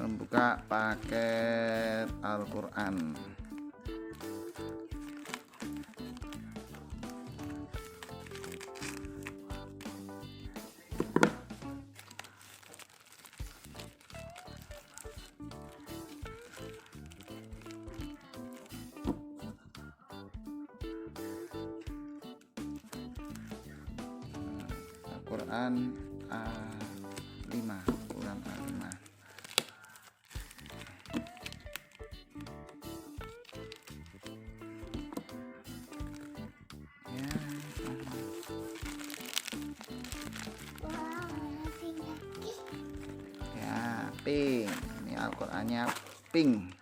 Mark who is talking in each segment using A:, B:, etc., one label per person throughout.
A: membuka paket Al-Qur'an. Al-Qur'an A5, ukuran A5. Ya, pink. Ini Al-Qur'annya pink.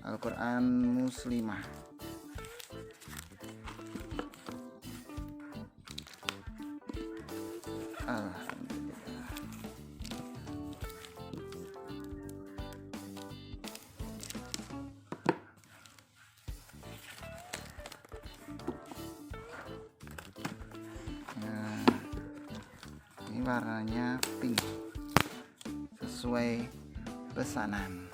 A: Al-Qur'an Muslimah. Alhamdulillah. Nah, ini warnanya pink sesuai pesanan.